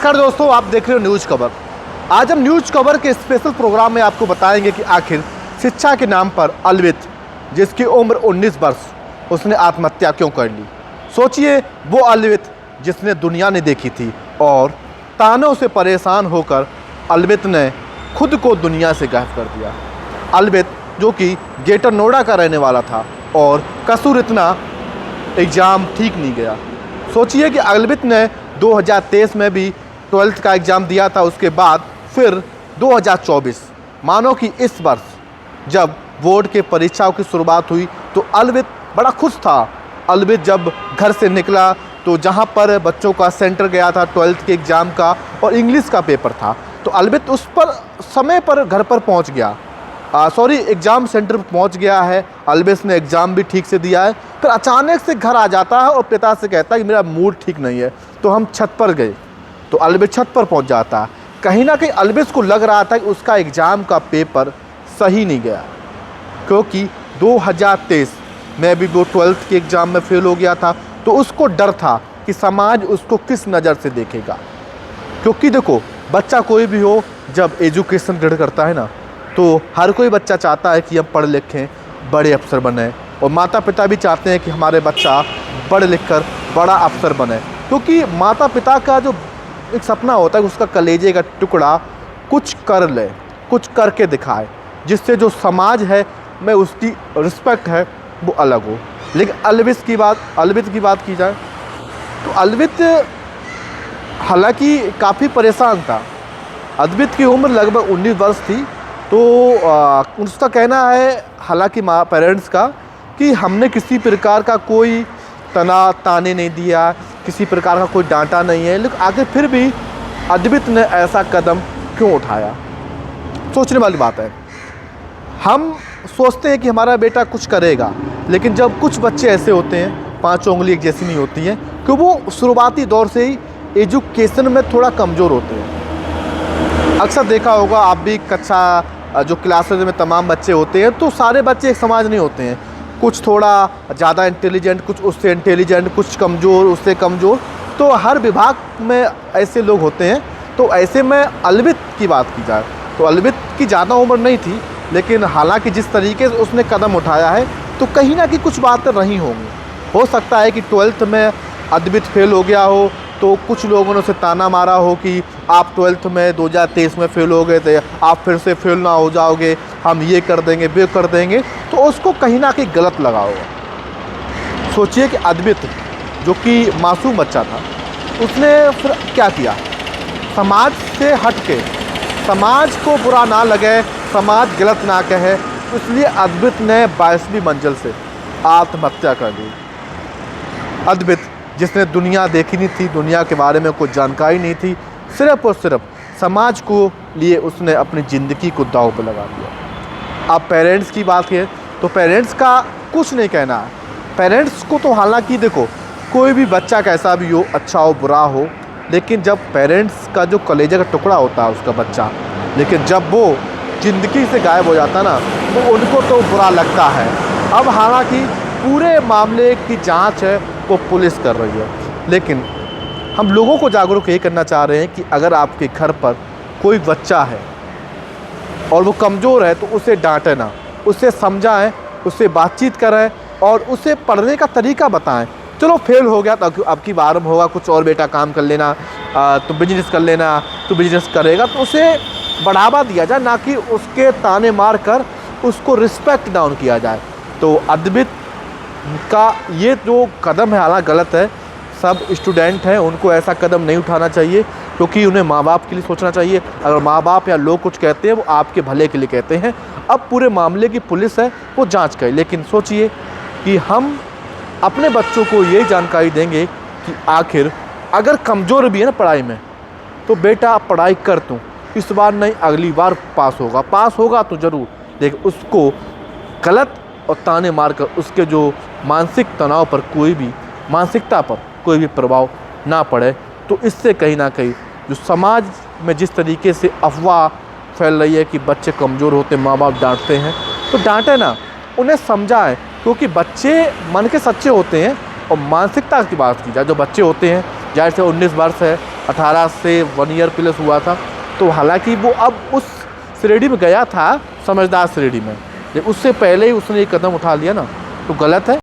नमस्कार दोस्तों, आप देख रहे हो न्यूज़ खबर। आज हम न्यूज़ खबर के स्पेशल प्रोग्राम में आपको बताएंगे कि आखिर शिक्षा के नाम पर अलवित, जिसकी उम्र 19 वर्ष, उसने आत्महत्या क्यों कर ली। सोचिए, वो अलवित जिसने दुनिया नहीं देखी थी और तानों से परेशान होकर अलवित ने खुद को दुनिया से गायब कर दिया। अलवित जो कि ग्रेटर नोएडा का रहने वाला था और कसूर इतना, एग्ज़ाम ठीक नहीं गया। सोचिए कि अलवित ने 2023 में भी 12th का एग्ज़ाम दिया था, उसके बाद फिर 2024, मानो कि इस वर्ष जब बोर्ड के परीक्षाओं की शुरुआत हुई तो अलवित बड़ा खुश था। अलवित जब घर से निकला तो जहां पर बच्चों का सेंटर गया था 12th के एग्ज़ाम का और इंग्लिश का पेपर था, तो अलवित उस पर समय पर घर पर पहुंच गया, एग्ज़ाम सेंटर पर पहुंच गया है। अलवित ने एग्ज़ाम भी ठीक से दिया है। फिर अचानक से घर आ जाता है और पिता से कहता है कि मेरा मूड ठीक नहीं है, तो हम छत पर गए। तो अलवित छत पर पहुंच जाता है। कहीं ना कहीं अलवित को लग रहा था कि उसका एग्ज़ाम का पेपर सही नहीं गया, क्योंकि 2023 में भी वो 12th के एग्ज़ाम में फेल हो गया था। तो उसको डर था कि समाज उसको किस नज़र से देखेगा। क्योंकि देखो, बच्चा कोई भी हो, जब एजुकेशन ग्रहण करता है ना, तो हर कोई बच्चा चाहता है कि हम पढ़ लिखें, बड़े अफसर बने, और माता पिता भी चाहते हैं कि हमारे बच्चा पढ़ लिख कर बड़ा अफसर बने। क्योंकि माता पिता का जो एक सपना होता है कि उसका कलेजे का टुकड़ा कुछ कर ले, कुछ करके दिखाए, जिससे जो समाज है में उसकी रिस्पेक्ट है वो अलग हो। लेकिन अलवित की बात की जाए तो अलवित हालांकि काफ़ी परेशान था। अलवित की उम्र लगभग 19 वर्ष थी। तो उसका कहना है, हालांकि पेरेंट्स का, कि हमने किसी प्रकार का कोई ताने नहीं दिया, किसी प्रकार का कोई डांटा नहीं है, लेकिन आगे फिर भी अलवित ने ऐसा कदम क्यों उठाया। सोचने वाली बात है। हम सोचते हैं कि हमारा बेटा कुछ करेगा, लेकिन जब कुछ बच्चे ऐसे होते हैं, पांचों उंगली एक जैसी नहीं होती हैं, कि वो शुरुआती दौर से ही एजुकेशन में थोड़ा कमज़ोर होते हैं। अक्सर देखा होगा आप भी, कक्षा जो क्लासेज में तमाम बच्चे होते हैं, तो सारे बच्चे एक समान नहीं होते हैं। कुछ थोड़ा ज़्यादा इंटेलिजेंट, कुछ उससे इंटेलिजेंट, कुछ कमज़ोर, उससे कमज़ोर। तो हर विभाग में ऐसे लोग होते हैं। तो ऐसे में अलवित की बात की जाए तो अलवित की ज़्यादा उम्र नहीं थी, लेकिन हालांकि जिस तरीके से उसने कदम उठाया है, तो कहीं ना कहीं कुछ बातें रही होंगी। हो सकता है कि 12th में अलवित फेल हो गया हो, तो कुछ लोगों ने उसे ताना मारा हो कि आप 12th में 2023 में फेल हो गए थे, आप फिर से फेल ना हो जाओगे, हम ये कर देंगे, वे कर देंगे। तो उसको कहीं ना कहीं गलत लगा होगा। सोचिए कि अलवित जो कि मासूम बच्चा था, उसने फिर क्या किया, समाज से हट के, समाज को बुरा ना लगे, समाज गलत ना कहे, इसलिए अलवित ने 22वीं मंजिल से आत्महत्या कर ली। अलवित जिसने दुनिया देखी नहीं थी, दुनिया के बारे में कोई जानकारी नहीं थी, सिर्फ और सिर्फ समाज को लिए उसने अपनी ज़िंदगी को दांव पर लगा दिया। अब पेरेंट्स की बात है तो पेरेंट्स का कुछ नहीं कहना है। पेरेंट्स को तो हालांकि देखो, कोई भी बच्चा कैसा भी हो, अच्छा हो बुरा हो, लेकिन जब पेरेंट्स का जो कलेजे का टुकड़ा होता है उसका बच्चा, लेकिन जब वो ज़िंदगी से गायब हो जाता ना, तो उनको तो बुरा लगता है। अब हालांकि पूरे मामले की जांच है वो पुलिस कर रही है, लेकिन हम लोगों को जागरूक ये करना चाह रहे हैं कि अगर आपके घर पर कोई बच्चा है और वो कमज़ोर है, तो उसे डांटें ना, उसे समझाएं, उससे बातचीत करें और उसे पढ़ने का तरीका बताएं। चलो फेल हो गया तो अब की बार में होगा, कुछ और बेटा काम कर लेना, तो बिजनेस कर लेना, तो बिजनेस करेगा, तो उसे बढ़ावा दिया जाए, ना कि उसके ताने मार कर उसको रिस्पेक्ट डाउन किया जाए। तो अलवित का ये जो कदम है हालांकि गलत है। सब स्टूडेंट हैं, उनको ऐसा कदम नहीं उठाना चाहिए, क्योंकि उन्हें माँ बाप के लिए सोचना चाहिए। अगर माँ बाप या लोग कुछ कहते हैं, वो आपके भले के लिए कहते हैं। अब पूरे मामले की पुलिस है, वो जांच करे। लेकिन सोचिए कि हम अपने बच्चों को ये जानकारी देंगे कि आखिर अगर कमज़ोर भी है ना पढ़ाई में, तो बेटा पढ़ाई कर, तू इस बार नहीं अगली बार पास होगा तो ज़रूर, लेकिन उसको गलत और ताने मारकर उसके जो मानसिक तनाव पर मानसिकता पर कोई भी प्रभाव ना पड़े। तो इससे कहीं ना कहीं जो समाज में जिस तरीके से अफवाह फैल रही है कि बच्चे कमज़ोर होते, माँ बाप डांटते हैं, तो डांटे ना, उन्हें समझाएं, क्योंकि बच्चे मन के सच्चे होते हैं। और मानसिकता की बात की जाए, जो बच्चे होते हैं, जाहिर से 19 वर्ष है, 18 से 1 ईयर प्लस हुआ था। तो हालांकि वो अब उस श्रेणी में गया था, समझदार श्रेणी में, लेकिन उससे पहले ही उसने एक कदम उठा लिया ना, तो गलत है।